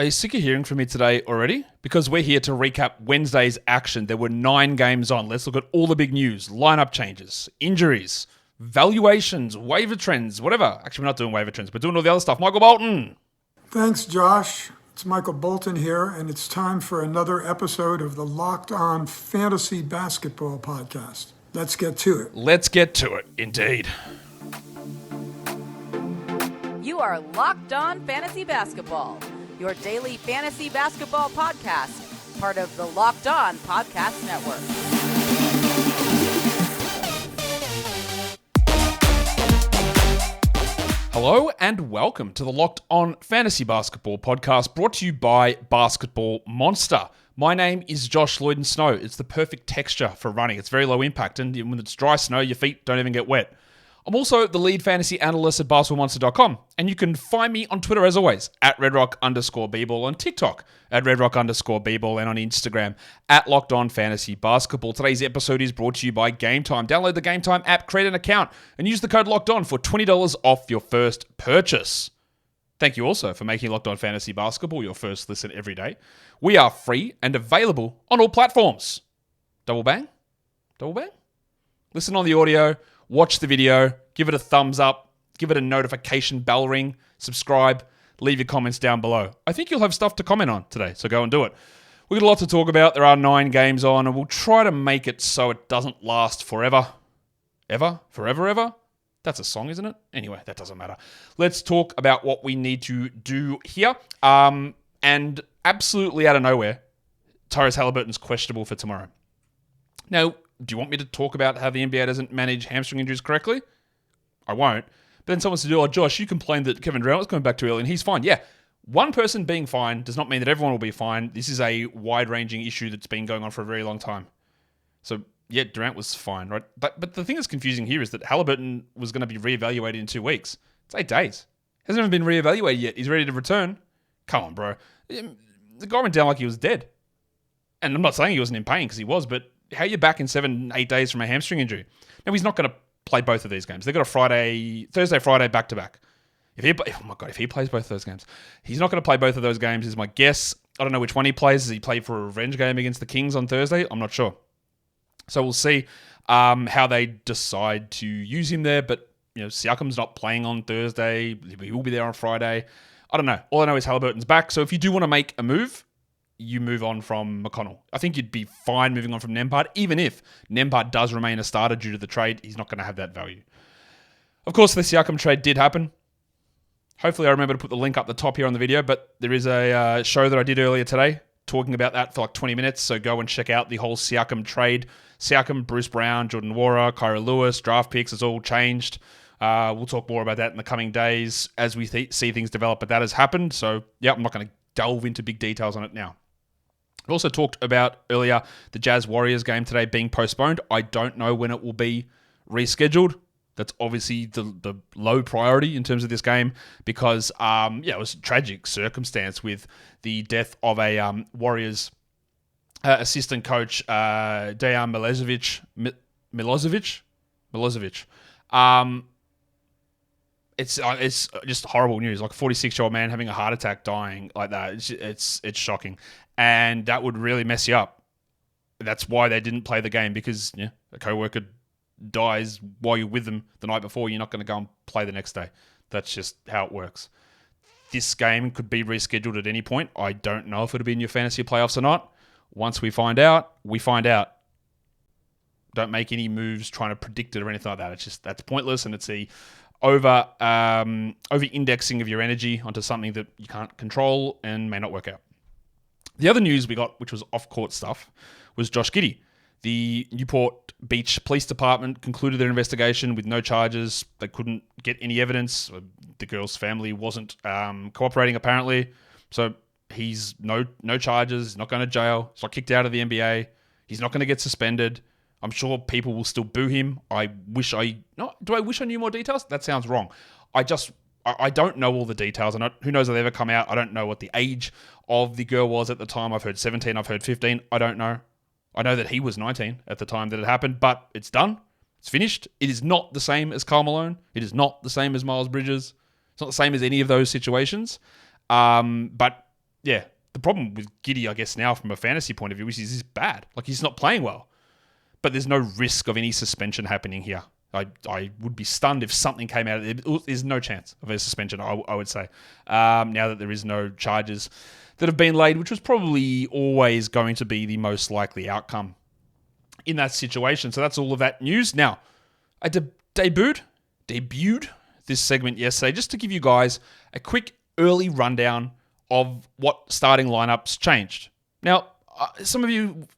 Are you sick of hearing from me today already? Because we're here to recap Wednesday's action. There were 9 games on. Let's look at all the big news, lineup changes, injuries, valuations, waiver trends, whatever. Actually, we're not doing waiver trends. We're doing all the other stuff. Michael Bolton. Thanks, Josh. It's Michael Bolton here, and it's time for another episode of the Locked On Fantasy Basketball Podcast. Let's get to it. Let's get to it, indeed. You are Locked On Fantasy Basketball, your daily fantasy basketball podcast, part of the Locked On Podcast Network. Hello and welcome to the Locked On Fantasy Basketball Podcast, brought to you by Basketball Monster. My name is Josh Lloyd, and snow, it's the perfect texture for running. It's very low impact, and when it's dry snow, your feet don't even get wet. I'm also the lead fantasy analyst at basketballmonster.com, and you can find me on Twitter as always, at redrock_bball, on TikTok, at redrock_bball, and on Instagram, at Locked On Fantasy Basketball. Today's episode is brought to you by GameTime. Download the GameTime app, create an account, and use the code Locked On for $20 off your first purchase. Thank you also for making Locked On Fantasy Basketball your first listen every day. We are free and available on all platforms. Double bang? Double bang? Listen on the audio. Watch the video, give it a thumbs up, give it a notification bell ring, subscribe, leave your comments down below. I think you'll have stuff to comment on today, so go and do it. We've got a lot to talk about. There are 9 games on, and we'll try to make it so it doesn't last forever. Ever? Forever, ever? That's a song, isn't it? Anyway, that doesn't matter. Let's talk about what we need to do here. And absolutely out of nowhere, Tyrese Haliburton's questionable for tomorrow. Now, do you want me to talk about how the NBA doesn't manage hamstring injuries correctly? I won't. But then someone said, oh, Josh, you complained that Kevin Durant was coming back too early and he's fine. Yeah, one person being fine does not mean that everyone will be fine. This is a wide-ranging issue that's been going on for a very long time. So, yeah, Durant was fine, right? But the thing that's confusing here is that Haliburton was going to be reevaluated in 2 weeks. It's 8 days. Hasn't even been reevaluated yet. He's ready to return. Come on, bro. The guy went down like he was dead. And I'm not saying he wasn't in pain because he was, but how are you back in 7-8 days from a hamstring injury? Now, he's not going to play both of these games. They've got a Thursday, Friday back-to-back. If he plays both of those games, he's not going to play both of those games is my guess. I don't know which one he plays. Does he play for a revenge game against the Kings on Thursday? I'm not sure. So we'll see how they decide to use him there. But, Siakam's not playing on Thursday. He will be there on Friday. I don't know. All I know is Haliburton's back. So if you do want to make a move, you move on from McConnell. I think you'd be fine moving on from Nembhard, even if Nembhard does remain a starter due to the trade. He's not going to have that value. Of course, the Siakam trade did happen. Hopefully, I remember to put the link up the top here on the video, but there is a show that I did earlier today talking about that for like 20 minutes, so go and check out the whole Siakam trade. Siakam, Bruce Brown, Jordan Nwora, Kyra Lewis, draft picks, it's all changed. We'll talk more about that in the coming days as we see things develop, but that has happened, so yeah, I'm not going to delve into big details on it now. We also talked about earlier the Jazz-Warriors game today being postponed. I don't know when it will be rescheduled. That's obviously the low priority in terms of this game because it was a tragic circumstance with the death of a Warriors assistant coach, Dejan Milosevic. It's just horrible news. Like a 46-year-old man having a heart attack, dying like that. It's shocking. And that would really mess you up. That's why they didn't play the game because a coworker dies while you're with them the night before. You're not going to go and play the next day. That's just how it works. This game could be rescheduled at any point. I don't know if it'll be in your fantasy playoffs or not. Once we find out, we find out. Don't make any moves trying to predict it or anything like that. That's pointless, and it's the over indexing of your energy onto something that you can't control and may not work out. The other news we got, which was off-court stuff, was Josh Giddey. The Newport Beach Police Department concluded their investigation with no charges. They couldn't get any evidence. The girl's family wasn't cooperating, apparently. So he's no charges. He's not going to jail. He's not kicked out of the NBA. He's not going to get suspended. I'm sure people will still boo him. Do I wish I knew more details? That sounds wrong. I don't know all the details, and who knows if they ever come out. I don't know what the age of the girl was at the time. I've heard 17, I've heard 15. I don't know. I know that he was 19 at the time that it happened, but it's done. It's finished. It is not the same as Karl Malone. It is not the same as Miles Bridges. It's not the same as any of those situations. But yeah, the problem with Giddey, I guess, now from a fantasy point of view is he's bad. Like, he's not playing well. But there's no risk of any suspension happening here. I would be stunned if something came out of it. There's no chance of a suspension, I would say, now that there is no charges that have been laid, which was probably always going to be the most likely outcome in that situation. So that's all of that news. Now, I debuted this segment yesterday just to give you guys a quick early rundown of what starting lineups changed. Now,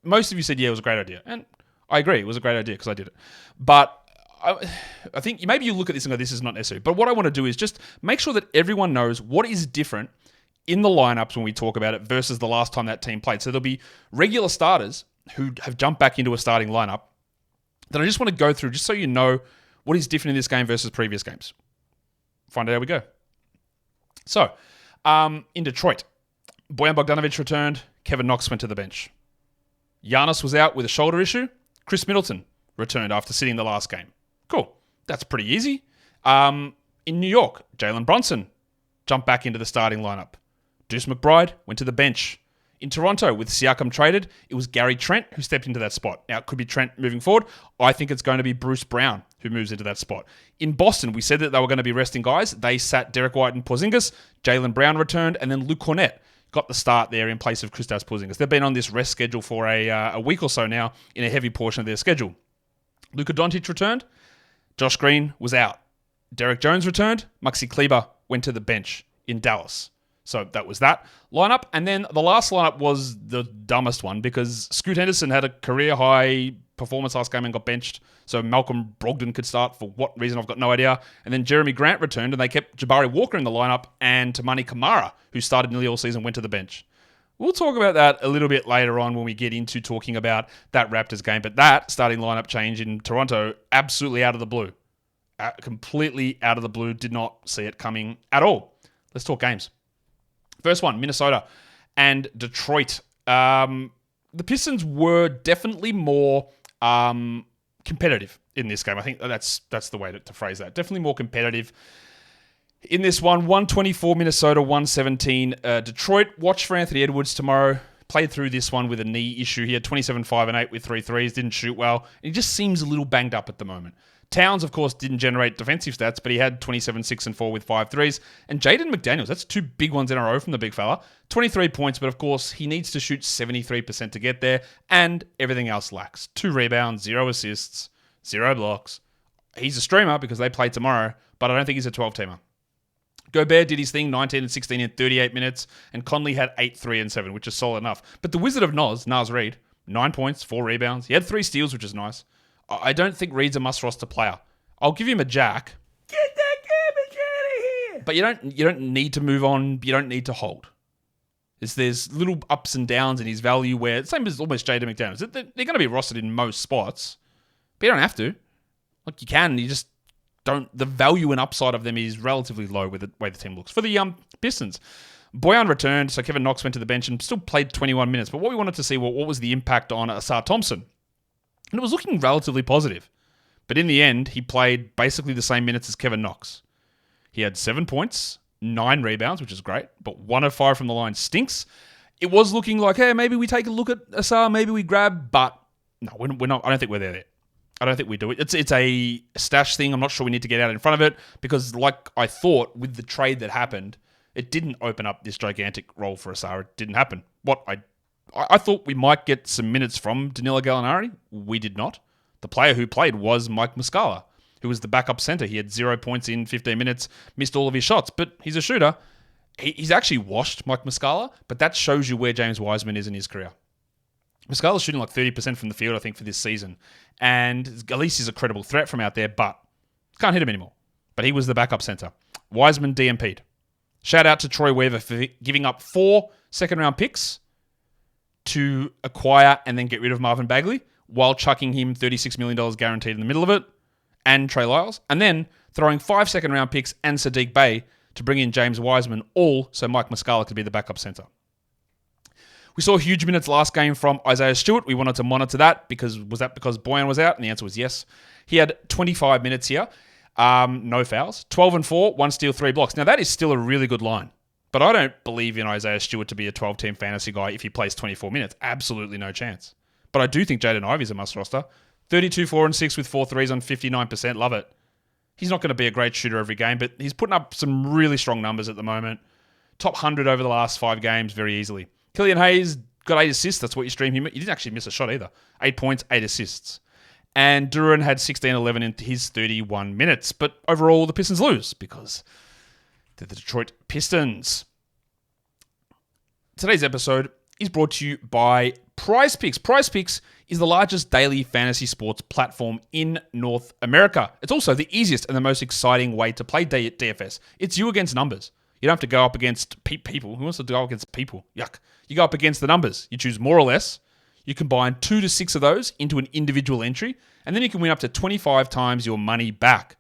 most of you said, yeah, it was a great idea. And I agree, it was a great idea because I did it. But I think maybe you look at this and go, this is not necessary. But what I want to do is just make sure that everyone knows what is different in the lineups when we talk about it versus the last time that team played. So there'll be regular starters who have jumped back into a starting lineup that I just want to go through just so you know what is different in this game versus previous games. Find out how we go. So, in Detroit, Bojan Bogdanovic returned. Kevin Knox went to the bench. Giannis was out with a shoulder issue. Chris Middleton returned after sitting the last game. Cool. That's pretty easy. In New York, Jalen Brunson jumped back into the starting lineup. Deuce McBride went to the bench. In Toronto, with Siakam traded, it was Gary Trent who stepped into that spot. Now, it could be Trent moving forward. I think it's going to be Bruce Brown who moves into that spot. In Boston, we said that they were going to be resting guys. They sat Derek White and Porzingis. Jaylen Brown returned, and then Luke Cornett got the start there in place of Kristaps Porzingis. They've been on this rest schedule for a week or so now in a heavy portion of their schedule. Luka Doncic returned. Josh Green was out. Derek Jones returned. Maxi Kleber went to the bench in Dallas. So that was that lineup. And then the last lineup was the dumbest one because Scoot Henderson had a career-high performance last game and got benched. So Malcolm Brogdon could start for what reason, I've got no idea. And then Jeremy Grant returned and they kept Jabari Walker in the lineup and Tamani Kamara, who started nearly all season, went to the bench. We'll talk about that a little bit later on when we get into talking about that Raptors game. But that starting lineup change in Toronto, absolutely out of the blue. Completely out of the blue. Did not see it coming at all. Let's talk games. First one, Minnesota and Detroit. The Pistons were definitely more competitive in this game. I think that's the way to phrase that. Definitely more competitive in this one. 124 Minnesota, 117 Detroit. Watch for Anthony Edwards tomorrow. Played through this one with a knee issue. He had 27, 5, and 8 with 3 threes. Didn't shoot well. He just seems a little banged up at the moment. Towns, of course, didn't generate defensive stats, but he had 27, 6, and 4 with 5 threes. And Jaden McDaniels, that's 2 big ones in a row from the big fella. 23 points, but of course, he needs to shoot 73% to get there, and everything else lacks. 2 rebounds, 0 assists, 0 blocks. He's a streamer because they play tomorrow, but I don't think he's a 12-teamer. Gobert did his thing, 19 and 16 in 38 minutes, and Conley had 8, 3, and 7, which is solid enough. But the Wizard of Naz Reid, 9 points, 4 rebounds. He had 3 steals, which is nice. I don't think Reed's a must-roster player. I'll give him a jack. Get that garbage out of here! But you don't need to move on. You don't need to hold. There's little ups and downs in his value where, same as almost Jaden McDaniels, they're going to be rostered in most spots. But you don't have to. Like, you can, you just don't. The value and upside of them is relatively low with the way the team looks. For the Pistons, Bojan returned, so Kevin Knox went to the bench and still played 21 minutes. But what we wanted to see, what was the impact on Asar Thompson? And it was looking relatively positive. But in the end, he played basically the same minutes as Kevin Knox. He had 7 points, 9 rebounds, which is great, but 1 of 5 from the line stinks. It was looking like, hey, maybe we take a look at Asar, maybe we grab, but no, we're not. I don't think we're there yet. I don't think we do it. It's a stash thing. I'm not sure we need to get out in front of it because, like I thought, with the trade that happened, it didn't open up this gigantic role for Asar. It didn't happen. I thought we might get some minutes from Danilo Gallinari. We did not. The player who played was Mike Muscala, who was the backup center. He had 0 points in 15 minutes, missed all of his shots, but he's a shooter. He's actually washed Mike Muscala, but that shows you where James Wiseman is in his career. Muscala's shooting like 30% from the field, I think, for this season. And at least he's a credible threat from out there, but can't hit him anymore. But he was the backup center. Wiseman DMP'd. Shout out to Troy Weaver for giving up 4 second-round picks to acquire and then get rid of Marvin Bagley while chucking him $36 million guaranteed in the middle of it and Trey Lyles, and then throwing 5 second-round picks and Sadiq Bey to bring in James Wiseman, all so Mike Muscala could be the backup center. We saw huge minutes last game from Isaiah Stewart. We wanted to monitor that because Bojan was out? And the answer was yes. He had 25 minutes here. No fouls. 12 and 4, 1 steal, 3 blocks. Now, that is still a really good line. But I don't believe in Isaiah Stewart to be a 12-team fantasy guy if he plays 24 minutes. Absolutely no chance. But I do think Jaden Ivey's a must roster. 32, 4 and 6 with 4 threes on 59%. Love it. He's not going to be a great shooter every game, but he's putting up some really strong numbers at the moment. Top 100 over the last 5 games very easily. Killian Hayes got 8 assists. That's what you stream him. He didn't actually miss a shot either. 8 points, 8 assists. And Duran had 16-11 in his 31 minutes. But overall, the Pistons lose because they're the Detroit Pistons. Today's episode is brought to you by Prize Picks. Prize Picks is the largest daily fantasy sports platform in North America. It's also the easiest and the most exciting way to play DFS. It's you against numbers. You don't have to go up against people. Who wants to go against people? Yuck. You go up against the numbers. You choose more or less. You combine 2 to 6 of those into an individual entry, and then you can win up to 25 times your money back.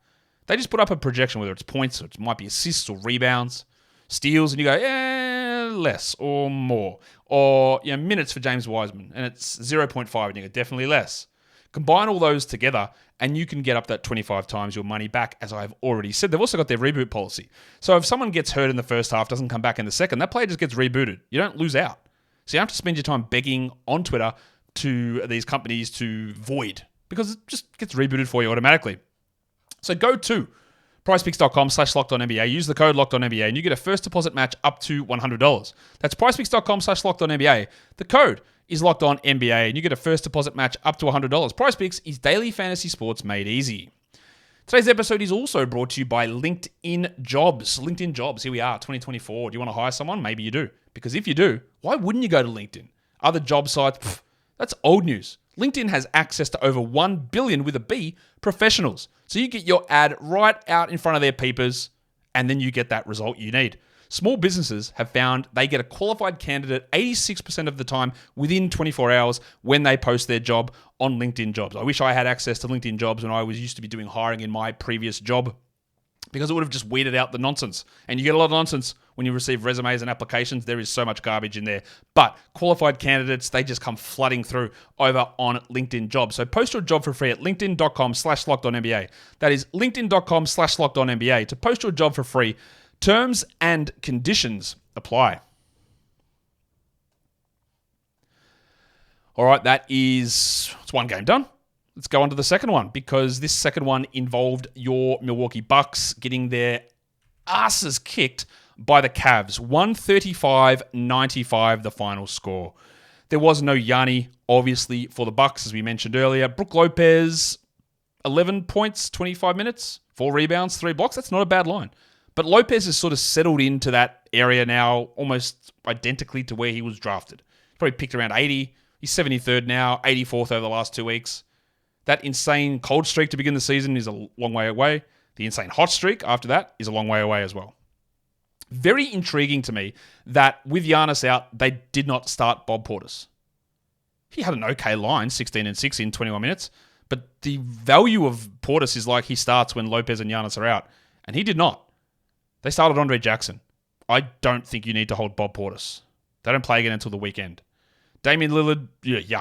They just put up a projection, whether it's points, or it might be assists or rebounds, steals, and you go, less or more. Or minutes for James Wiseman, and it's 0.5, and you go, definitely less. Combine all those together, and you can get up that 25 times your money back, as I've already said. They've also got their reboot policy. So if someone gets hurt in the first half, doesn't come back in the second, that player just gets rebooted. You don't lose out. So you don't have to spend your time begging on Twitter to these companies to void, because it just gets rebooted for you automatically. So go to PricePicks.com/LockedOnNBA. Use the code LockedOnNBA, and you get a first deposit match up to $100. That's PricePicks.com/LockedOnNBA. The code is LockedOnNBA, and you get a first deposit match up to $100. PricePicks is daily fantasy sports made easy. Today's episode is also brought to you by LinkedIn Jobs. LinkedIn Jobs, here we are, 2024. Do you want to hire someone? Maybe you do. Because if you do, why wouldn't you go to LinkedIn? Other job sites, that's old news. LinkedIn has access to over 1 billion with a B professionals. So you get your ad right out in front of their peepers, and then you get that result you need. Small businesses have found they get a qualified candidate 86% of the time within 24 hours when they post their job on LinkedIn Jobs. I wish I had access to LinkedIn Jobs when I was used to be doing hiring in my previous job, because it would have just weeded out the nonsense. And you get a lot of nonsense when you receive resumes and applications. There is so much garbage in there. But qualified candidates, they just come flooding through over on LinkedIn Jobs. So post your job for free at linkedin.com/LockedOnNBA. That is linkedin.com/LockedOnNBA to post your job for free. Terms and conditions apply. All right, it's one game done. Let's go on to the second one, because this second one involved your Milwaukee Bucks getting their asses kicked by the Cavs. 135-95, the final score. There was no Yanni, obviously, for the Bucks, as we mentioned earlier. Brook Lopez, 11 points, 25 minutes, 4 rebounds, 3 blocks. That's not a bad line. But Lopez has sort of settled into that area now, almost identically to where he was drafted. Probably picked around 80. He's 73rd now, 84th over the last 2 weeks. That insane cold streak to begin the season is a long way away. The insane hot streak after that is a long way away as well. Very intriguing to me that with Giannis out, they did not start Bob Portis. He had an okay line, 16 and 6 in 21 minutes, but the value of Portis is like he starts when Lopez and Giannis are out, and he did not. They started Andre Jackson. I don't think you need to hold Bob Portis. They don't play again until the weekend. Damian Lillard,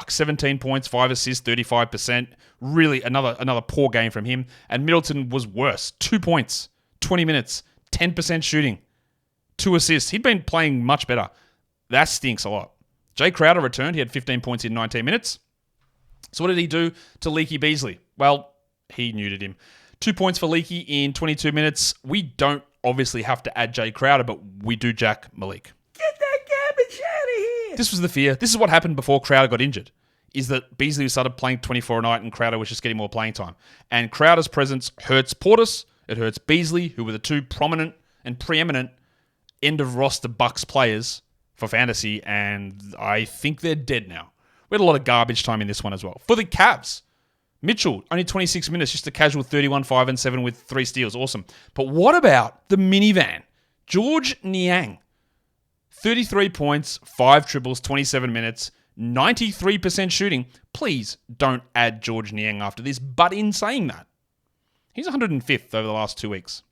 17 points, 5 assists, 35%. Really another poor game from him. And Middleton was worse. 2 points, 20 minutes, 10% shooting, 2 assists. He'd been playing much better. That stinks a lot. Jay Crowder returned. He had 15 points in 19 minutes. So what did he do to Leaky Beasley? Well, he neutered him. 2 points for Leaky in 22 minutes. We don't obviously have to add Jay Crowder, but we do Jack Malik. Get that garbage out of here! This was the fear. This is what happened before Crowder got injured, is that Beasley started playing 24 a night and Crowder was just getting more playing time. And Crowder's presence hurts Portis. It hurts Beasley, who were the 2 prominent and preeminent end-of-roster Bucks players for fantasy, and I think they're dead now. We had a lot of garbage time in this one as well. For the Cavs, Mitchell, only 26 minutes, just a casual 31, 5 and 7 with 3 steals. Awesome. But what about the minivan? George Niang, 33 points, 5 triples, 27 minutes, 93% shooting. Please don't add George Niang after this. But in saying that, he's 105th over the last 2 weeks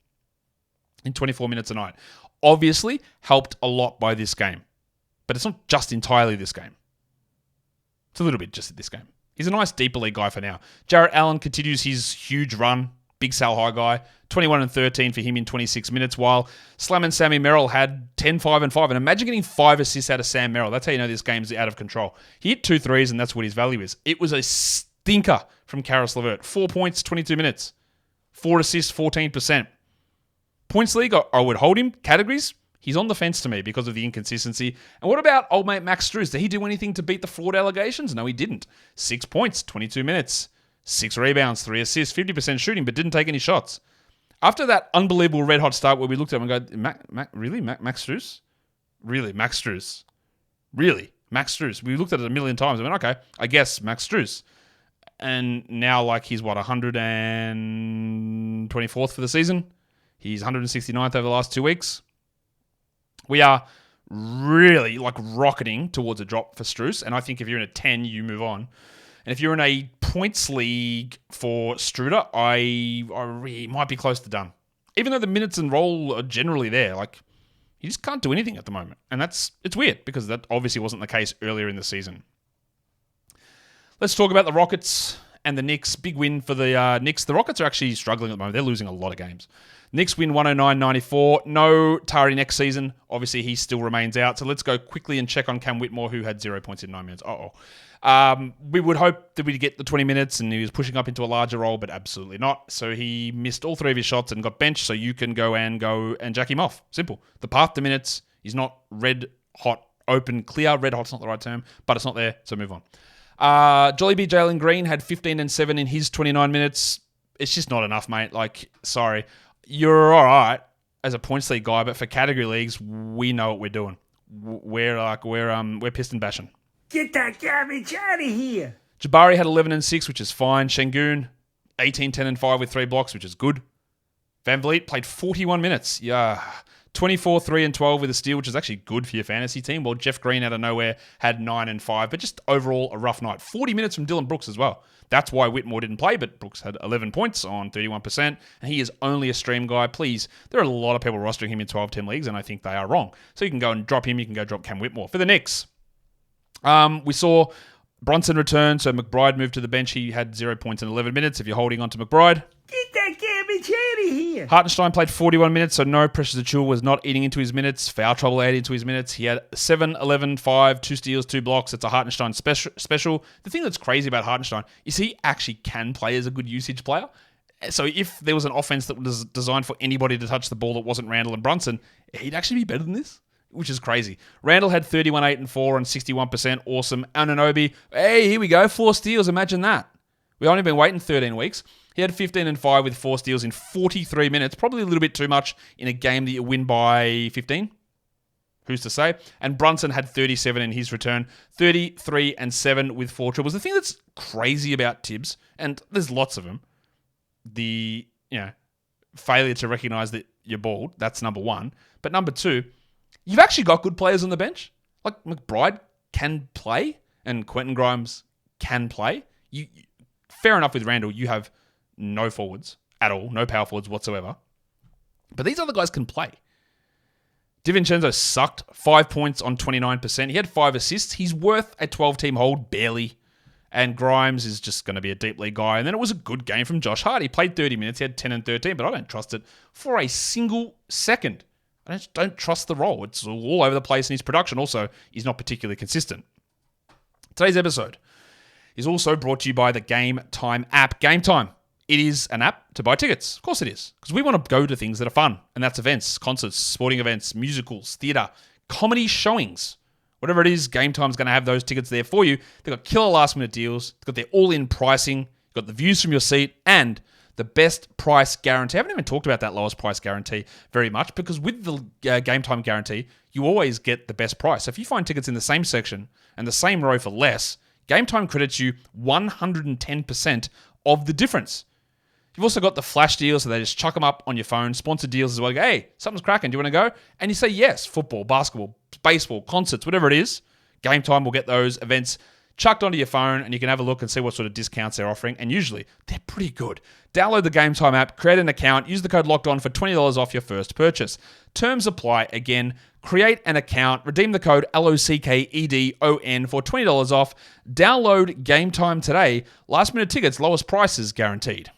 in 24 minutes a night. Obviously, helped a lot by this game. But it's not just entirely this game. It's a little bit just this game. He's a nice deeper league guy for now. Jarrett Allen continues his huge run. big Sal High guy. 21 and 13 for him in 26 minutes, while Slam and Sammy Merrill had 10, 5, and 5. And imagine getting 5 assists out of Sam Merrill. That's how you know this game's out of control. He hit 2 threes, and that's what his value is. It was a stinker from Karis LeVert. 4 points, 22 minutes. 4 assists, 14%. Points league, I would hold him. Categories, he's on the fence to me because of the inconsistency. And what about old mate Max Strus? Did he do anything to beat the fraud allegations? No, he didn't. 6 points, 22 minutes. 6 rebounds, 3 assists, 50% shooting, but didn't take any shots. After that unbelievable red-hot start where we looked at him and go, really? Max Strus? Really? Max Strus? Really? Max Strus? We looked at it a million times and went, okay, I guess Max Strus. And now, like, he's, 124th for the season? He's 169th over the last 2 weeks. We are really, rocketing towards a drop for Strus. And I think if you're in a 10, you move on. And if you're in a points league for Struder, I might be close to done. Even though the minutes and role are generally there, you just can't do anything at the moment. And it's weird because that obviously wasn't the case earlier in the season. Let's talk about the Rockets and the Knicks. Big win for the Knicks. The Rockets are actually struggling at the moment. They're losing a lot of games. Knicks win 109-94. No Tari next season. Obviously, he still remains out. So let's go quickly and check on Cam Whitmore, who had 0 points in 9 minutes. We would hope that we'd get the 20 minutes and he was pushing up into a larger role, but absolutely not. So he missed all 3 of his shots and got benched, so you can go and jack him off. Simple. The path to minutes is not red, hot, open, clear. Red hot's not the right term, but it's not there, so move on. Jollibee Jalen Green had 15 and 7 in his 29 minutes. It's just not enough, mate. Sorry. You're all right as a points league guy, but for category leagues, we know what we're doing. We're piston bashing. Get that garbage out of here. Jabari had 11 and 6, which is fine. Şengün, 18, 10 and 5 with 3 blocks, which is good. Van Vliet played 41 minutes. Yeah. 24, 3 and 12 with a steal, which is actually good for your fantasy team. Well, Jeff Green out of nowhere had 9 and 5, but just overall a rough night. 40 minutes from Dylan Brooks as well. That's why Whitmore didn't play, but Brooks had 11 points on 31%, and he is only a stream guy. Please, there are a lot of people rostering him in 12-team leagues, and I think they are wrong. So you can go and drop him. You can go drop Cam Whitmore. For the Knicks, we saw Brunson return, so McBride moved to the bench. He had 0 points in 11 minutes if you're holding on to McBride. Get that garbage out of here. Hartenstein played 41 minutes, so no pressure to Chul was not eating into his minutes. Foul trouble added into his minutes. He had 7, 11, 5, 2 steals, 2 blocks. It's a Hartenstein special. The thing that's crazy about Hartenstein is he actually can play as a good usage player. So if there was an offense that was designed for anybody to touch the ball that wasn't Randall and Brunson, he'd actually be better than this, which is crazy. Randall had 31, 8 and 4 on 61%. Awesome. Anunoby, hey, here we go. 4 steals. Imagine that. We've only been waiting 13 weeks. He had 15 and 5 with 4 steals in 43 minutes. Probably a little bit too much in a game that you win by 15. Who's to say? And Brunson had 37 in his return. 33 and 7 with 4 triples. The thing that's crazy about Tibbs, and there's lots of them, the failure to recognize that you're bald, that's number one. But number two, you've actually got good players on the bench. Like McBride can play and Quentin Grimes can play. Fair enough with Randall, you have no forwards at all, no power forwards whatsoever. But these other guys can play. DiVincenzo sucked, 5 points on 29%. He had 5 assists. He's worth a 12-team hold, barely. And Grimes is just going to be a deep league guy. And then it was a good game from Josh Hart. He played 30 minutes. He had 10 and 13, but I don't trust it for a single second. I just don't trust the role. It's all over the place, and his production also is not particularly consistent. Today's episode is also brought to you by the GameTime app. GameTime. It is an app to buy tickets. Of course it is. Because we want to go to things that are fun. And that's events, concerts, sporting events, musicals, theatre, comedy showings. Whatever it is, GameTime's going to have those tickets there for you. They've got killer last-minute deals. They've got their all-in pricing. You've got the views from your seat. And the best price guarantee. I haven't even talked about that lowest price guarantee very much. Because with the GameTime guarantee, you always get the best price. So if you find tickets in the same section and the same row for less, GameTime credits you 110% of the difference. You've also got the flash deals, so they just chuck them up on your phone. Sponsored deals as well. You go, hey, something's cracking. Do you want to go? And you say yes. Football, basketball, baseball, concerts, whatever it is. GameTime will get those events chucked onto your phone, and you can have a look and see what sort of discounts they're offering. And usually, they're pretty good. Download the GameTime app, create an account, use the code LOCKEDON for $20 off your first purchase. Terms apply. Again, create an account, redeem the code LOCKEDON for $20 off. Download GameTime today. Last minute tickets, lowest prices guaranteed.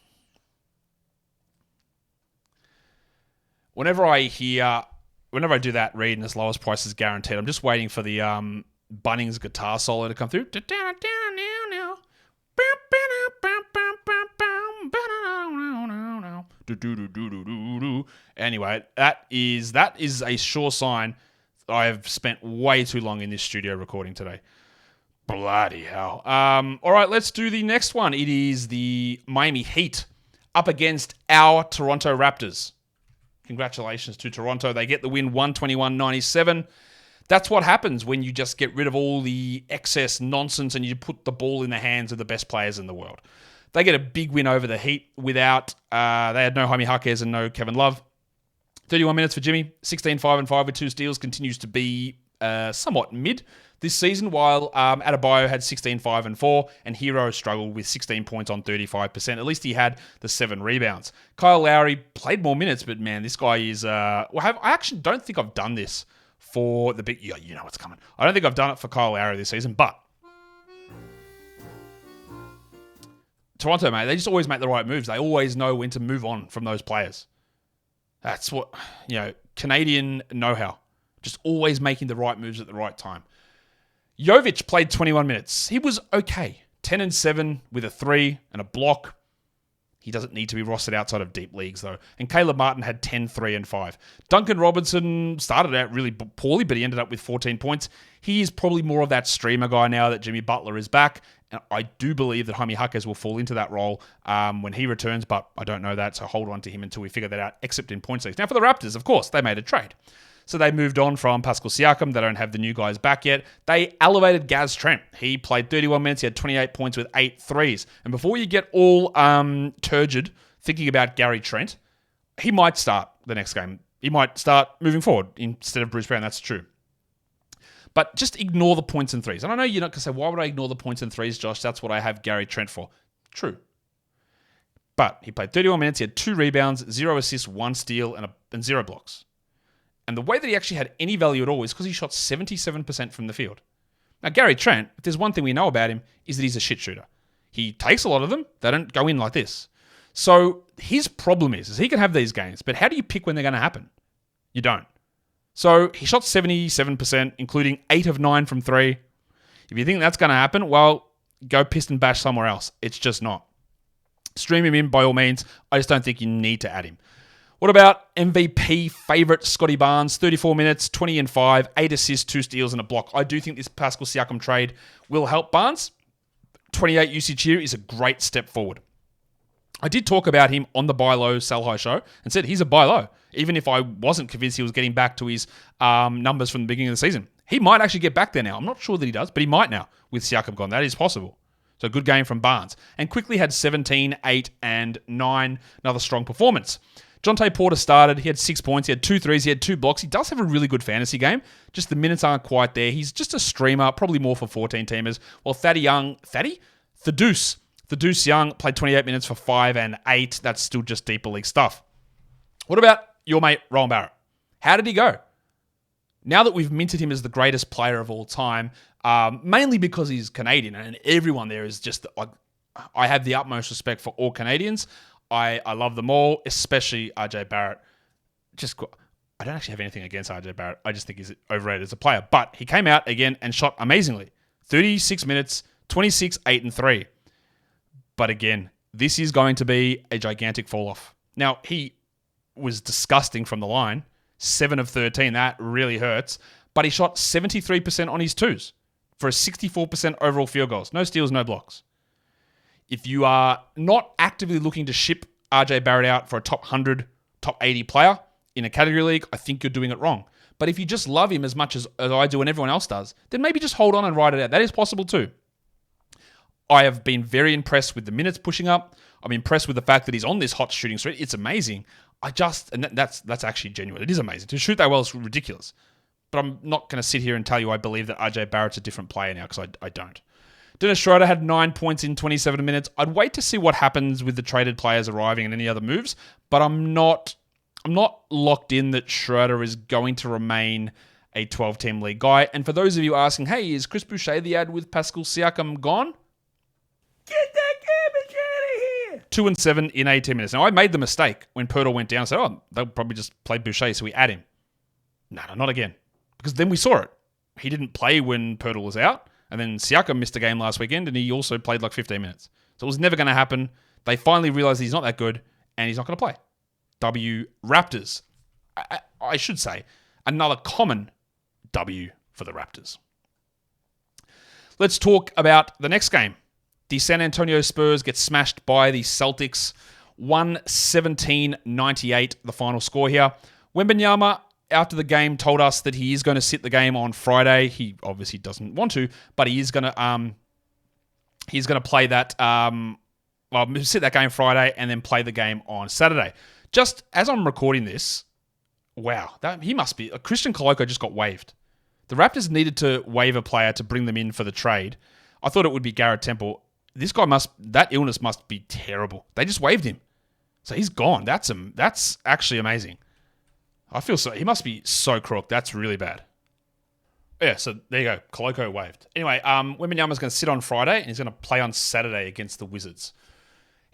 whenever I do that read and as lowest price is guaranteed, I'm just waiting for the Bunnings guitar solo to come through. Anyway, that is a sure sign that I have spent way too long in this studio recording today. Bloody hell. All right, let's do the next one. It is the Miami Heat up against our Toronto Raptors. Congratulations to Toronto. They get the win 121-97. That's what happens when you just get rid of all the excess nonsense and you put the ball in the hands of the best players in the world. They get a big win over the Heat without, they had no Jaime Jaquez and no Kevin Love. 31 minutes for Jimmy, 16-5-5 with 2 steals, continues to be somewhat mid this season, while Adebayo had 16-5-4, and Hero struggled with 16 points on 35%. At least he had the 7 rebounds. Kyle Lowry played more minutes, but man, this guy is... I actually don't think I've done this for the big... You know what's coming. I don't think I've done it for Kyle Lowry this season, but... Toronto, mate, they just always make the right moves. They always know when to move on from those players. That's what, Canadian know-how. Just always making the right moves at the right time. Jovic played 21 minutes. He was okay. 10-7 with a 3 and a block. He doesn't need to be rostered outside of deep leagues, though. And Caleb Martin had 10, 3, and 5. Duncan Robinson started out really poorly, but he ended up with 14 points. He is probably more of that streamer guy now that Jimmy Butler is back. And I do believe that Jaime Jaquez will fall into that role when he returns, but I don't know that, so hold on to him until we figure that out, except in points leagues. Now, for the Raptors, of course, they made a trade. So they moved on from Pascal Siakam. They don't have the new guys back yet. They elevated Gaz Trent. He played 31 minutes. He had 28 points with 8 threes. And before you get all turgid thinking about Gary Trent, he might start the next game. He might start moving forward instead of Bruce Brown. That's true. But just ignore the points and threes. And I know you're not going to say, why would I ignore the points and threes, Josh? That's what I have Gary Trent for. True. But he played 31 minutes. He had 2 rebounds, 0 assists, 1 steal, and 0 blocks. And the way that he actually had any value at all is because he shot 77% from the field. Now, Gary Trent, if there's one thing we know about him, is that he's a shit shooter. He takes a lot of them. They don't go in like this. So his problem is he can have these games, but how do you pick when they're going to happen? You don't. So he shot 77%, including 8 of 9 from 3. If you think that's going to happen, well, go piss and bash somewhere else. It's just not. Stream him in by all means. I just don't think you need to add him. What about MVP favorite Scotty Barnes? 34 minutes, 20 and 5, 8 assists, 2 steals, and a block. I do think this Pascal Siakam trade will help Barnes. 28 usage here is a great step forward. I did talk about him on the Buy Low, Sell High show and said he's a buy low, even if I wasn't convinced he was getting back to his numbers from the beginning of the season. He might actually get back there now. I'm not sure that he does, but he might now with Siakam gone. That is possible. So good game from Barnes. And quickly had 17, 8, and 9. Another strong performance. Jonte Porter started. He had 6 points. He had 2 threes. He had 2 blocks. He does have a really good fantasy game. Just the minutes aren't quite there. He's just a streamer, probably more for 14-teamers. While Thaddeus Young played 28 minutes for 5 and 8. That's still just deeper league stuff. What about your mate, Rowan Barrett? How did he go? Now that we've minted him as the greatest player of all time, mainly because he's Canadian and everyone there is just... I have the utmost respect for all Canadians. I love them all, especially RJ Barrett. I don't actually have anything against RJ Barrett. I just think he's overrated as a player. But he came out again and shot amazingly. 36 minutes, 26, 8, and 3. But again, this is going to be a gigantic fall-off. Now, he was disgusting from the line. 7 of 13. That really hurts. But he shot 73% on his twos for a 64% overall field goals. No steals, no blocks. If you are not actively looking to ship RJ Barrett out for a top 100, top 80 player in a category league, I think you're doing it wrong. But if you just love him as much as I do and everyone else does, then maybe just hold on and ride it out. That is possible too. I have been very impressed with the minutes pushing up. I'm impressed with the fact that he's on this hot shooting streak. It's amazing. That's actually genuine. It is amazing. To shoot that well is ridiculous. But I'm not going to sit here and tell you I believe that RJ Barrett's a different player now because I don't. Dennis Schroeder had 9 points in 27 minutes. I'd wait to see what happens with the traded players arriving and any other moves, but I'm not locked in that Schroeder is going to remain a 12-team league guy. And for those of you asking, hey, is Chris Boucher the ad with Pascal Siakam gone? Get that garbage out of here! 2-7 in 18 minutes. Now, I made the mistake when Pirtle went down. I said, they'll probably just play Boucher, so we add him. No, not again. Because then we saw it. He didn't play when Pirtle was out. And then Siakam missed a game last weekend, and he also played like 15 minutes. So it was never going to happen. They finally realized he's not that good, and he's not going to play. Raptors. I should say, another common W for the Raptors. Let's talk about the next game. The San Antonio Spurs get smashed by the Celtics. 117-98, the final score here. Wembanyama, after the game, told us that he is going to sit the game on Friday. He obviously doesn't want to, but he is going to play that. Sit that game Friday and then play the game on Saturday. Just as I'm recording this, wow, he must be. Christian Koloko just got waived. The Raptors needed to waive a player to bring them in for the trade. I thought it would be Garrett Temple. This guy that illness must be terrible. They just waived him. So he's gone. That's actually amazing. I feel so. He must be so crook. That's really bad. Yeah, so there you go. Koloko waived. Anyway, Wembanyama's going to sit on Friday and he's going to play on Saturday against the Wizards.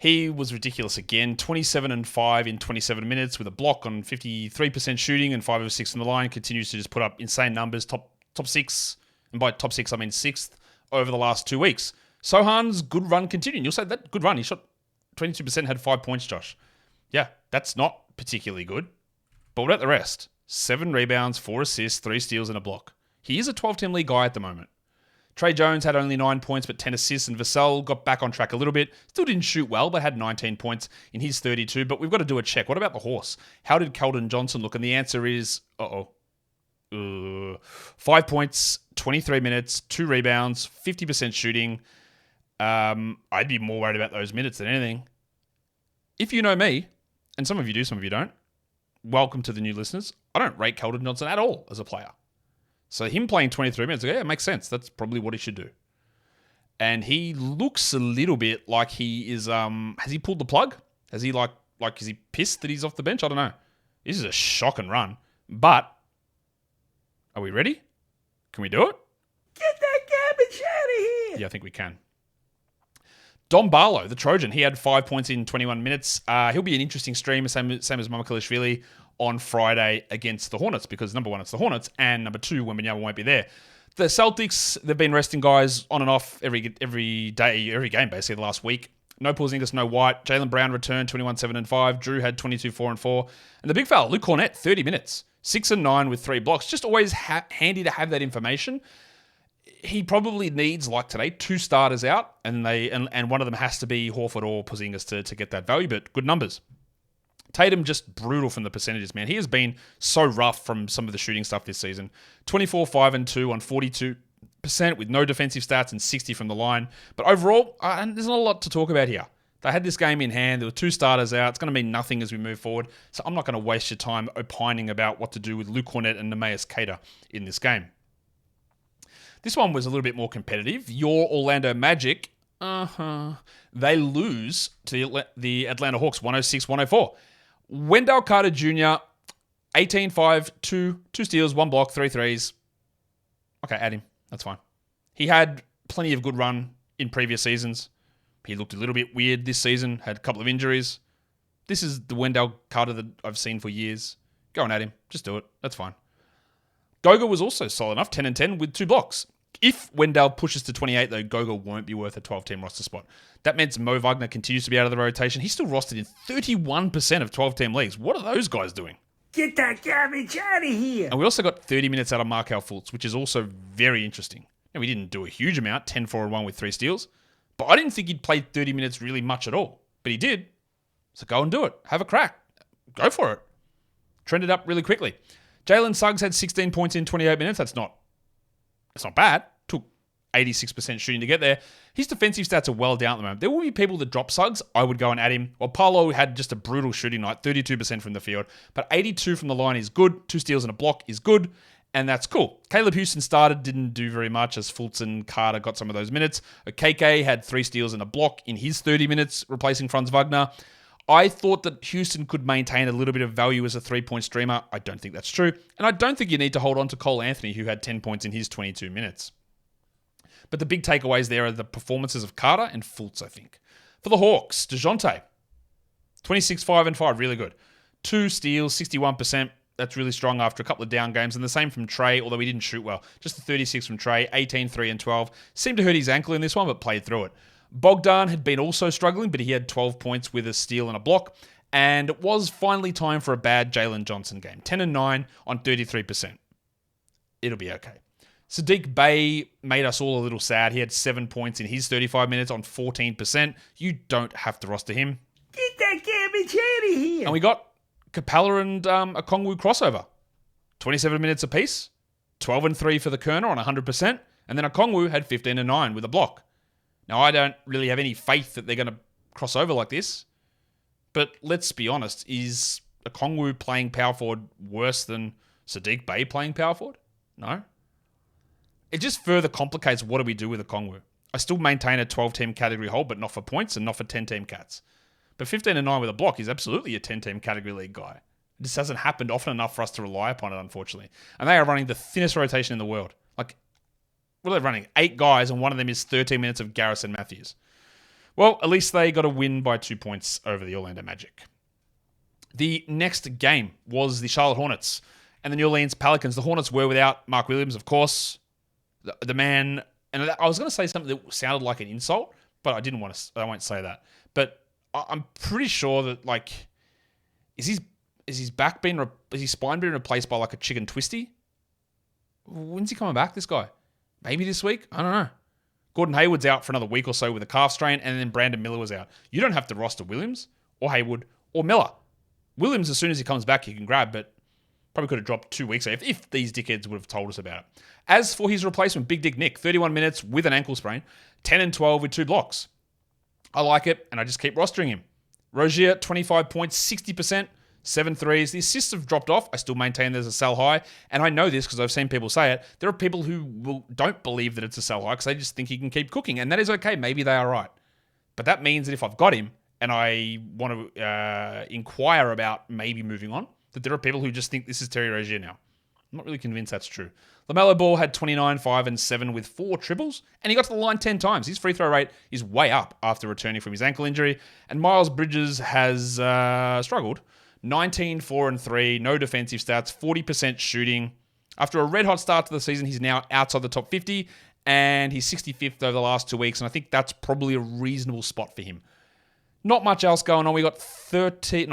He was ridiculous again. 27-5 in 27 minutes with a block on 53% shooting and 5 of 6 on the line. Continues to just put up insane numbers. Top 6, and by top 6 I mean 6th over the last 2 weeks. Sohan's good run continuing. You'll say that good run. He shot 22%, had 5 points, Josh. Yeah, that's not particularly good. But what about the rest? 7 rebounds, 4 assists, 3 steals, and a block. He is a 12-team league guy at the moment. Trey Jones had only 9 points but 10 assists, and Vassell got back on track a little bit. Still didn't shoot well, but had 19 points in his 32. But we've got to do a check. What about the horse? How did Keldon Johnson look? And the answer is, 5 points, 23 minutes, 2 rebounds, 50% shooting. I'd be more worried about those minutes than anything. If you know me, and some of you do, some of you don't, welcome to the new listeners. I don't rate Keldon Johnson at all as a player. So him playing 23 minutes, yeah, it makes sense. That's probably what he should do. And he looks a little bit like he is, has he pulled the plug? Has he is he pissed that he's off the bench? I don't know. This is a shock and run. But, are we ready? Can we do it? Get that garbage out of here! Yeah, I think we can. Dom Barlow, the Trojan, he had 5 points in 21 minutes. He'll be an interesting stream, same as Mamakalishvili on Friday against the Hornets, because number 1, it's the Hornets, and number 2, Wembanyama won't be there. The Celtics, they've been resting guys on and off every day, every game basically the last week. No Porzingis, no White. Jaylen Brown returned 21-7-5. Drew had 22-4-4. And the big fella, Luke Cornett, 30 minutes, 6-9 with 3 blocks. Just always handy to have that information. He probably needs, like today, 2 starters out, and one of them has to be Horford or Porzingis to get that value, but good numbers. Tatum just brutal from the percentages, man. He has been so rough from some of the shooting stuff this season. 24-5-2 on 42% with no defensive stats and 60 from the line. But overall, there's not a lot to talk about here. They had this game in hand. There were 2 starters out. It's going to mean nothing as we move forward. So I'm not going to waste your time opining about what to do with Luke Cornett and Neemias Queta in this game. This one was a little bit more competitive. Your Orlando Magic, they lose to the Atlanta Hawks 106-104. Wendell Carter Jr., 18-5, 2 steals, 1 block, 3 threes. Okay, add him. That's fine. He had plenty of good run in previous seasons. He looked a little bit weird this season, had a couple of injuries. This is the Wendell Carter that I've seen for years. Go and add him. Just do it. That's fine. Goga was also solid enough, 10-10 with 2 blocks. If Wendell pushes to 28, though, Goga won't be worth a 12-team roster spot. That means Mo Wagner continues to be out of the rotation. He's still rostered in 31% of 12-team leagues. What are those guys doing? Get that garbage out of here! And we also got 30 minutes out of Markelle Fultz, which is also very interesting. And we didn't do a huge amount, 10-4-1 with 3 steals. But I didn't think he'd played 30 minutes really much at all. But he did. So go and do it. Have a crack. Go for it. Trended up really quickly. Jalen Suggs had 16 points in 28 minutes. That's not bad. Took 86% shooting to get there. His defensive stats are well down at the moment. There will be people that drop Suggs. I would go and add him. Well, Paolo had just a brutal shooting night, 32% from the field. But 82 from the line is good. 2 steals and a block is good. And that's cool. Caleb Houston started, didn't do very much as Fultz and Carter got some of those minutes. KK had 3 steals and a block in his 30 minutes, replacing Franz Wagner. I thought that Houston could maintain a little bit of value as a 3-point streamer. I don't think that's true. And I don't think you need to hold on to Cole Anthony, who had 10 points in his 22 minutes. But the big takeaways there are the performances of Carter and Fultz, I think. For the Hawks, DeJounte, 26, 5 and 5, really good. 2 steals, 61%. That's really strong after a couple of down games. And the same from Trey, although he didn't shoot well. Just the 36 from Trey, 18, 3 and 12. Seemed to hurt his ankle in this one, but played through it. Bogdan had been also struggling, but he had 12 points with a steal and a block. And it was finally time for a bad Jalen Johnson game. 10 and 9 on 33%. It'll be okay. Saddiq Bey made us all a little sad. He had 7 points in his 35 minutes on 14%. You don't have to roster him. Get that garbage out of here. And we got Capella and Okongwu crossover. 27 minutes apiece. 12 and 3 for the Kerner on 100%. And then Okongwu had 15 and 9 with a block. Now, I don't really have any faith that they're going to cross over like this. But let's be honest. Is Okongwu playing power forward worse than Saddiq Bey playing power forward? No. It just further complicates what do we do with Okongwu. I still maintain a 12-team category hold, but not for points and not for 10-team cats. But 15 and 9 with a block is absolutely a 10-team category league guy. It just hasn't happened often enough for us to rely upon it, unfortunately. And they are running the thinnest rotation in the world. Like, what are they running? 8 guys, and one of them is 13 minutes of Garrison Matthews. Well, at least they got a win by 2 points over the Orlando Magic. The next game was the Charlotte Hornets and the New Orleans Pelicans. The Hornets were without Mark Williams, of course. The man, and I was going to say something that sounded like an insult, but I won't say that. But I'm pretty sure that, like, is his spine being replaced by like a chicken twisty? When's he coming back, this guy? Maybe this week? I don't know. Gordon Hayward's out for another week or so with a calf strain, and then Brandon Miller was out. You don't have to roster Williams or Hayward or Miller. Williams, as soon as he comes back, you can grab, but probably could have dropped 2 weeks ago if these dickheads would have told us about it. As for his replacement, Big Dick Nick, 31 minutes with an ankle sprain, 10 and 12 with 2 blocks. I like it, and I just keep rostering him. Rozier, 25 points, 60%, 7 threes. The assists have dropped off. I still maintain there's a sell high, and I know this because I've seen people say it. There are people who don't believe that it's a sell high because they just think he can keep cooking, and that is okay. Maybe they are right. But that means that if I've got him and I want to inquire about maybe moving on, that there are people who just think this is Terry Rozier now. I'm not really convinced that's true. LaMelo Ball had 29, 5 and 7 with 4 triples, and he got to the line 10 times. His free throw rate is way up after returning from his ankle injury, and Miles Bridges has struggled. 19, 4 and 3, no defensive stats, 40% shooting. After a red-hot start to the season, he's now outside the top 50, and he's 65th over the last 2 weeks, and I think that's probably a reasonable spot for him. Not much else going on. We got 17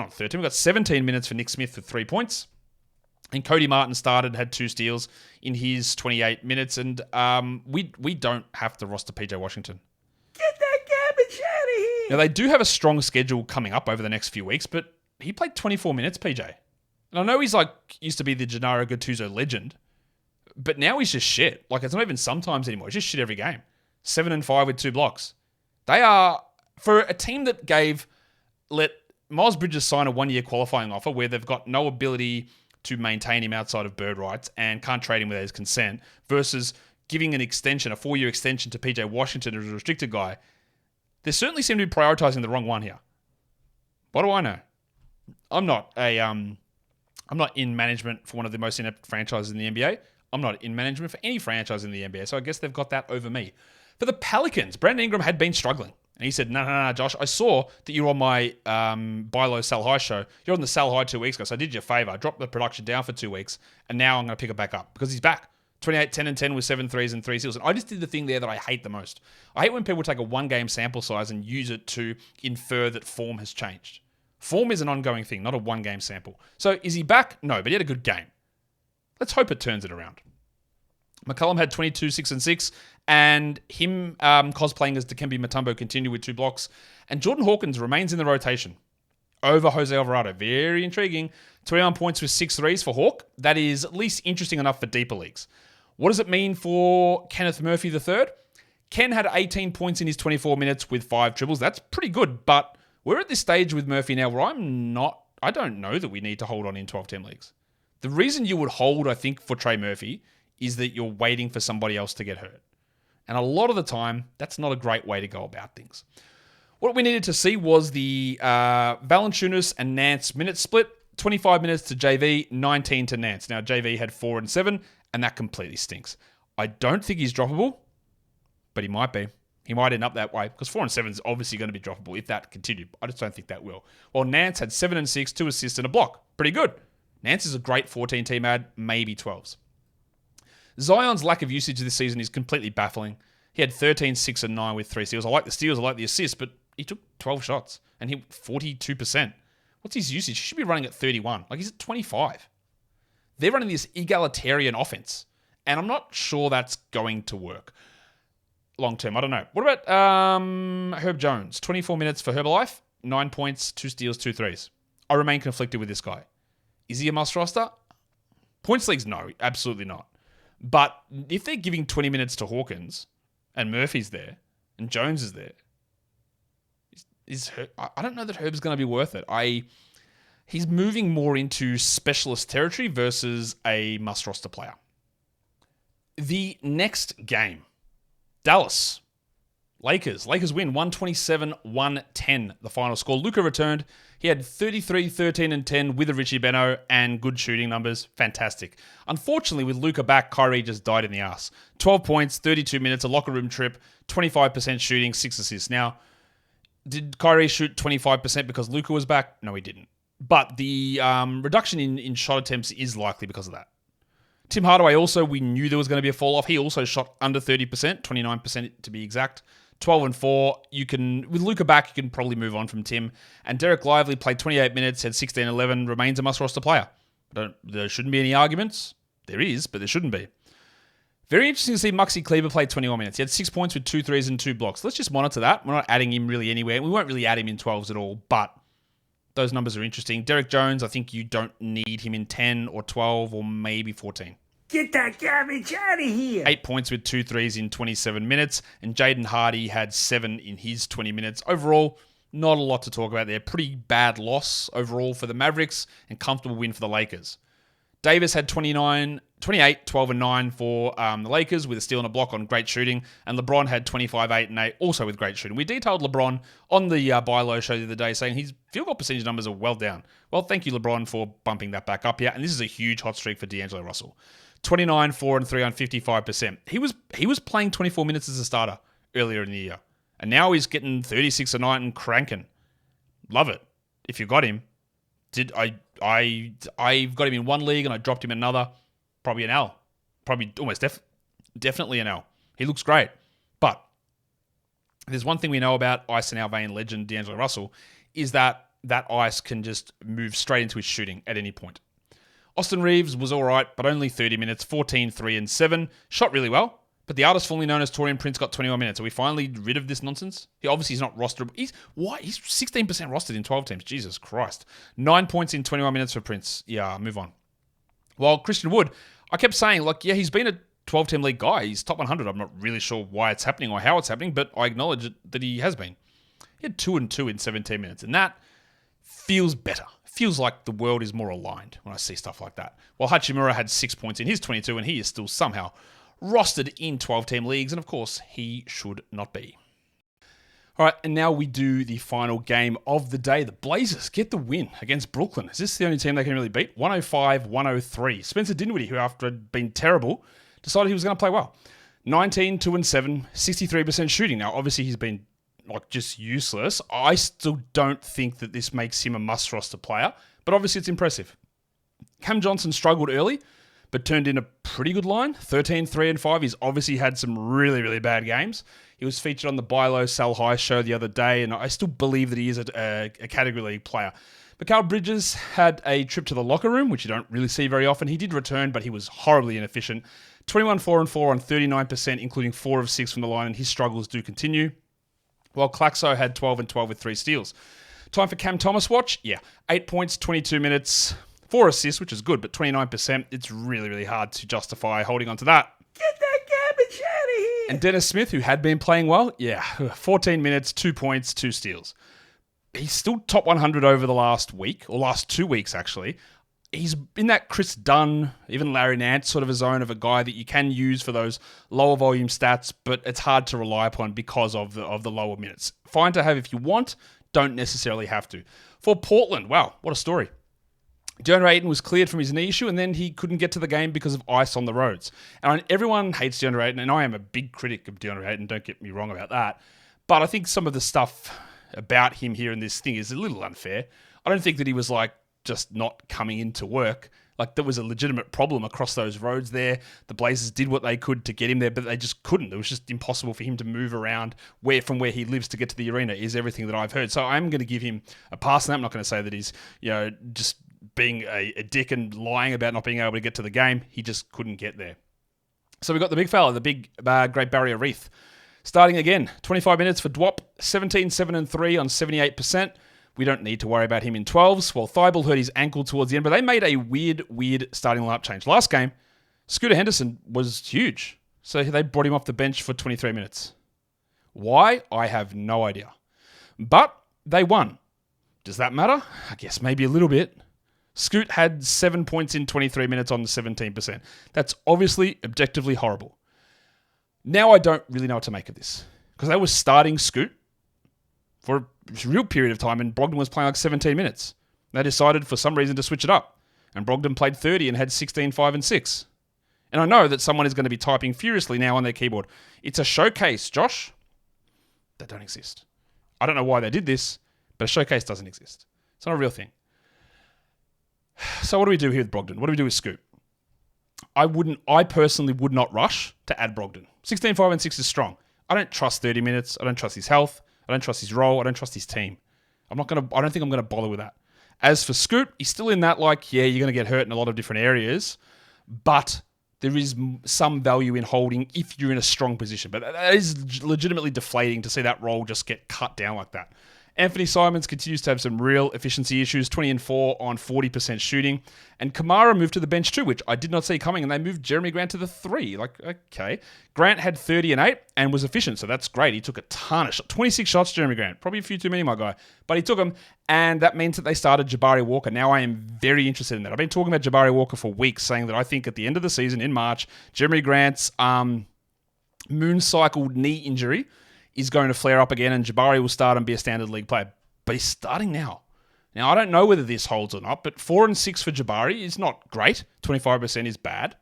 minutes for Nick Smith with 3 points. And Cody Martin had 2 steals in his 28 minutes. And we don't have to roster PJ Washington. Get that garbage out of here. Now, they do have a strong schedule coming up over the next few weeks, but he played 24 minutes, PJ. And I know he's used to be the Gennaro Gattuso legend, but now he's just shit. Like, it's not even sometimes anymore. It's just shit every game. 7 and 5 with 2 blocks. They are, for a team that let Miles Bridges sign a 1-year qualifying offer where they've got no ability to maintain him outside of bird rights and can't trade him without his consent, versus giving an extension, a 4-year extension to PJ Washington as a restricted guy. They certainly seem to be prioritizing the wrong one here. What do I know? I'm not in management for one of the most inept franchises in the NBA. I'm not in management for any franchise in the NBA, so I guess they've got that over me. For the Pelicans, Brandon Ingram had been struggling. And he said, no, Josh, I saw that you were on my buy low, sell high show. You're on the sell high 2 weeks ago, so I did you a favor. I dropped the production down for 2 weeks, and now I'm going to pick it back up because he's back. 28, 10 and 10 with 7 threes and 3 steals. And I just did the thing there that I hate the most. I hate when people take a 1-game sample size and use it to infer that form has changed. Form is an ongoing thing, not a 1-game sample. So is he back? No, but he had a good game. Let's hope it turns it around. McCollum had 22, 6 and 6, and him cosplaying as Dikembe Mutombo continued with 2 blocks. And Jordan Hawkins remains in the rotation over Jose Alvarado. Very intriguing. 21 points with 6 threes for Hawk. That is at least interesting enough for deeper leagues. What does it mean for Kenneth Murphy III? Ken had 18 points in his 24 minutes with 5 triples. That's pretty good, but we're at this stage with Murphy now where I don't know that we need to hold on in 12-10 leagues. The reason you would hold, I think, for Trey Murphy is that you're waiting for somebody else to get hurt. And a lot of the time, that's not a great way to go about things. What we needed to see was the Valanciunas and Nance minute split. 25 minutes to JV, 19 to Nance. Now, JV had 4 and 7, and that completely stinks. I don't think he's droppable, but he might be. He might end up that way because 4 and 7 is obviously going to be droppable if that continued. I just don't think that will. Well, Nance had 7 and 6, 2 assists and a block. Pretty good. Nance is a great 14-team ad, maybe 12s. Zion's lack of usage this season is completely baffling. He had 13, 6 and 9 with 3 steals. I like the steals, I like the assists, but he took 12 shots and he 42%. What's his usage? He should be running at 31. Like, he's at 25. They're running this egalitarian offense, and I'm not sure that's going to work long term. I don't know. What about Herb Jones? 24 minutes for Herbalife, 9 points, 2 steals, 2 threes. I remain conflicted with this guy. Is he a must roster? Points leagues, no, absolutely not. But if they're giving 20 minutes to Hawkins and Murphy's there and Jones is there, I don't know that Herb's going to be worth it. He's moving more into specialist territory versus a must roster player. The next game, Dallas. Lakers win 127-110, the final score. Luka returned. He had 33, 13, and 10 with a Richie Beno and good shooting numbers. Fantastic. Unfortunately, with Luka back, Kyrie just died in the ass. 12 points, 32 minutes, a locker room trip, 25% shooting, 6 assists. Now, did Kyrie shoot 25% because Luka was back? No, he didn't. But the reduction in shot attempts is likely because of that. Tim Hardaway also, we knew there was going to be a fall off. He also shot under 30%, 29% to be exact. 12 and 4. With Luka back, you can probably move on from Tim. And Derek Lively played 28 minutes, had 16 11, remains a must roster player. There shouldn't be any arguments. There is, but there shouldn't be. Very interesting to see Maxi Kleber play 21 minutes. He had 6 points with 2 threes and 2 blocks. Let's just monitor that. We're not adding him really anywhere. We won't really add him in 12s at all, but those numbers are interesting. Derek Jones, I think you don't need him in 10 or 12 or maybe 14. Get that garbage out of here. 8 points with 2 threes in 27 minutes. And Jaden Hardy had 7 in his 20 minutes. Overall, not a lot to talk about there. Pretty bad loss overall for the Mavericks and comfortable win for the Lakers. Davis had 28, 12 and 9 for the Lakers with a steal and a block on great shooting. And LeBron had 25, 8 and 8 also with great shooting. We detailed LeBron on the Buy Low show the other day saying his field goal percentage numbers are well down. Well, thank you, LeBron, for bumping that back up here. And this is a huge hot streak for D'Angelo Russell. 29, 4 and 3 on 55%. He was playing 24 minutes as a starter earlier in the year. And now he's getting 36 a night and cranking. Love it. If you got him. I've got him in one league and I dropped him in another. Probably an L. Probably almost definitely an L. He looks great. But there's one thing we know about Ice in our vein legend D'Angelo Russell is that ice can just move straight into his shooting at any point. Austin Reeves was all right, but only 30 minutes, 14, 3 and 7. Shot really well. But the artist formerly known as Torian Prince got 21 minutes. Are we finally rid of this nonsense? He obviously is not rostered. He's 16% rostered in 12 teams. Jesus Christ. 9 points in 21 minutes for Prince. Yeah, move on. While Christian Wood, I kept saying, he's been a 12-team league guy. He's top 100. I'm not really sure why it's happening or how it's happening, but I acknowledge that he has been. He had 2 and 2 in 17 minutes, and that feels better. Feels like the world is more aligned when I see stuff like that. While Hachimura had 6 points in his 22, and he is still somehow rostered in 12-team leagues, and of course, he should not be. All right, and now we do the final game of the day. The Blazers get the win against Brooklyn. Is this the only team they can really beat? 105-103. Spencer Dinwiddie, who after had been terrible, decided he was going to play well. 19, 2 and 7, 63% shooting. Now, obviously, he's been just useless. I still don't think that this makes him a must-roster player, but obviously it's impressive. Cam Johnson struggled early, but turned in a pretty good line. 13, 3 and 5. He's obviously had some really, really bad games. He was featured on the Buy Low, Sell High show the other day, and I still believe that he is a category league player. Mikal Bridges had a trip to the locker room, which you don't really see very often. He did return, but he was horribly inefficient. 21, 4 and 4 on 39%, including 4 of 6 from the line, and his struggles do continue. While Claxo had 12 and 12 with 3 steals. Time for Cam Thomas watch? Yeah. 8 points, 22 minutes, 4 assists, which is good, but 29%, it's really, really hard to justify holding on to that. Get that garbage out of here. And Dennis Smith, who had been playing well, 14 minutes, 2 points, 2 steals. He's still top 100 over the last week, or last 2 weeks, actually. He's in that Chris Dunn, even Larry Nance sort of a zone of a guy that you can use for those lower volume stats, but it's hard to rely upon because of the lower minutes. Fine to have if you want, don't necessarily have to. For Portland, wow, what a story. DeAndre Ayton was cleared from his knee issue, and then he couldn't get to the game because of ice on the roads. And everyone hates DeAndre Ayton, and I am a big critic of DeAndre Ayton, don't get me wrong about that. But I think some of the stuff about him here in this thing is a little unfair. I don't think that he was just not coming into work. There was a legitimate problem across those roads there. The Blazers did what they could to get him there, but they just couldn't. It was just impossible for him to move around from where he lives to get to the arena, is everything that I've heard. So I'm going to give him a pass on that. I'm not going to say that he's, just being a dick and lying about not being able to get to the game. He just couldn't get there. So we've got the big fella, the big Great Barrier Reef. Starting again, 25 minutes for Dwop, 17, 7 and 3 on 78%. We don't need to worry about him in 12s. Well, Thibault hurt his ankle towards the end, but they made a weird starting lineup change. Last game, Scooter Henderson was huge. So they brought him off the bench for 23 minutes. Why? I have no idea. But they won. Does that matter? I guess maybe a little bit. Scoot had 7 points in 23 minutes on the 17%. That's obviously objectively horrible. Now I don't really know what to make of this. Because they were starting Scoot for a real period of time, and Brogdon was playing 17 minutes. They decided for some reason to switch it up, and Brogdon played 30 and had 16, 5, and 6. And I know that someone is going to be typing furiously now on their keyboard. It's a showcase, Josh. They don't exist. I don't know why they did this, but a showcase doesn't exist. It's not a real thing. So what do we do here with Brogdon? What do we do with Scoot? I personally would not rush to add Brogdon. 16, 5, and 6 is strong. I don't trust 30 minutes. I don't trust his health. I don't trust his role. I don't trust his team. I don't think I'm going to bother with that. As for Scoot, he's still in that you're going to get hurt in a lot of different areas, but there is some value in holding if you're in a strong position. But that is legitimately deflating to see that role just get cut down like that. Anthony Simons continues to have some real efficiency issues, 20 and 4 on 40% shooting. And Kamara moved to the bench too, which I did not see coming, and they moved Jeremy Grant to the 3. Okay. Grant had 30 and 8 and was efficient, so that's great. He took a ton of shots, 26 shots, Jeremy Grant. Probably a few too many, my guy. But he took them, and that means that they started Jabari Walker. Now I am very interested in that. I've been talking about Jabari Walker for weeks, saying that I think at the end of the season, in March, Jeremy Grant's moon-cycled knee injury is going to flare up again, and Jabari will start and be a standard league player. But he's starting now. Now, I don't know whether this holds or not, but 4 and 6 for Jabari is not great. 25% is bad.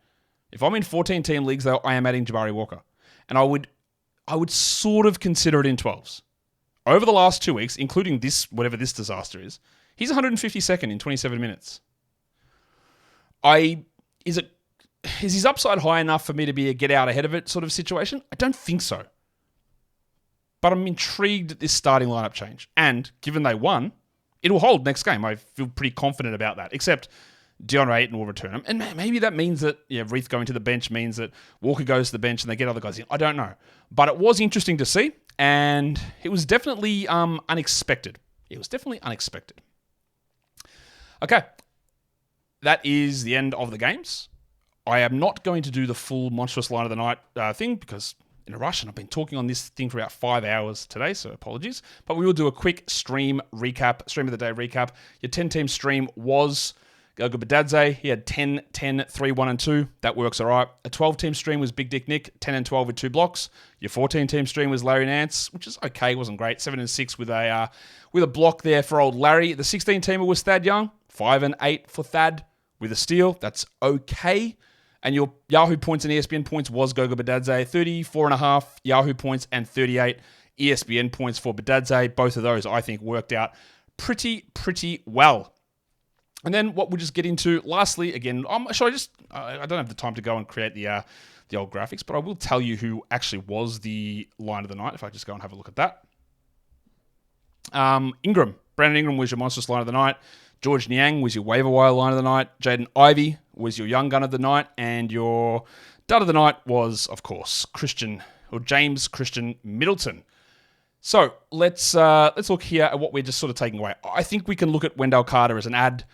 If I'm in 14-team leagues, though, I am adding Jabari Walker. And I would sort of consider it in 12s. Over the last 2 weeks, including this, whatever this disaster is, he's 152nd in 27 minutes. Is his upside high enough for me to be a get out ahead of it sort of situation? I don't think so. But I'm intrigued at this starting lineup change. And given they won, it'll hold next game. I feel pretty confident about that. Except DeAndre Ayton will return him. And maybe that means that Reith going to the bench means that Walker goes to the bench and they get other guys in. I don't know. But it was interesting to see. And it was definitely unexpected. It was definitely unexpected. Okay. That is the end of the games. I am not going to do the full monstrous line of the night thing because in a rush, and I've been talking on this thing for about 5 hours today, so apologies. But we will do a quick stream of the day recap. Your 10-team stream was Goga Badadze. He had 10, 10, 3, 1, and 2. That works all right. A 12-team stream was Big Dick Nick, 10 and 12 with 2 blocks. Your 14-team stream was Larry Nance, which is okay, wasn't great. 7 and 6 with a block there for old Larry. The 16-teamer was Thad Young, 5 and 8 for Thad with a steal. That's okay. And your Yahoo points and ESPN points was Goga Badadze, 34.5 Yahoo points and 38 ESPN points for Badadze. Both of those, I think, worked out pretty well. And then what we'll just get into, lastly, again, I don't have the time to go and create the old graphics, but I will tell you who actually was the line of the night, if I just go and have a look at that. Brandon Ingram was your monstrous line of the night. George Niang was your waiver wire line of the night. Jaden Ivey was your young gun of the night. And your dud of the night was, of course, James Christian Middleton. So let's look here at what we're just sort of taking away. I think we can look at Wendell Carter as an ad.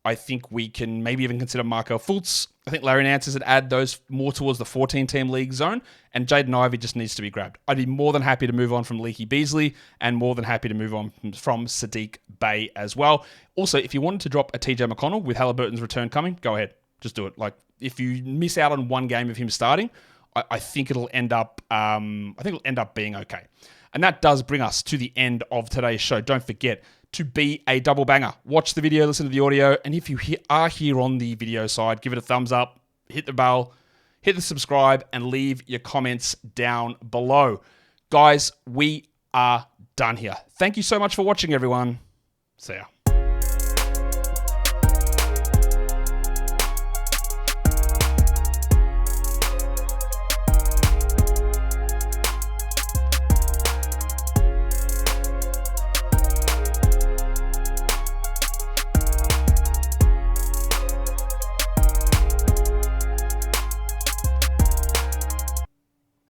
I think we can maybe even consider Markel Fultz. I think Larry Nance is an ad, those more towards the 14-team league zone. And Jaden Ivey just needs to be grabbed. I'd be more than happy to move on from Leaky Beasley and more than happy to move on from Sadiq Bey as well. Also, if you wanted to drop a TJ McConnell with Haliburton's return coming, go ahead. Just do it. If you miss out on one game of him starting, I think it'll end up being okay. And that does bring us to the end of today's show. Don't forget to be a double banger. Watch the video, listen to the audio, and if you are here on the video side, give it a thumbs up, hit the bell, hit the subscribe, and leave your comments down below. Guys, we are done here. Thank you so much for watching, everyone. See ya.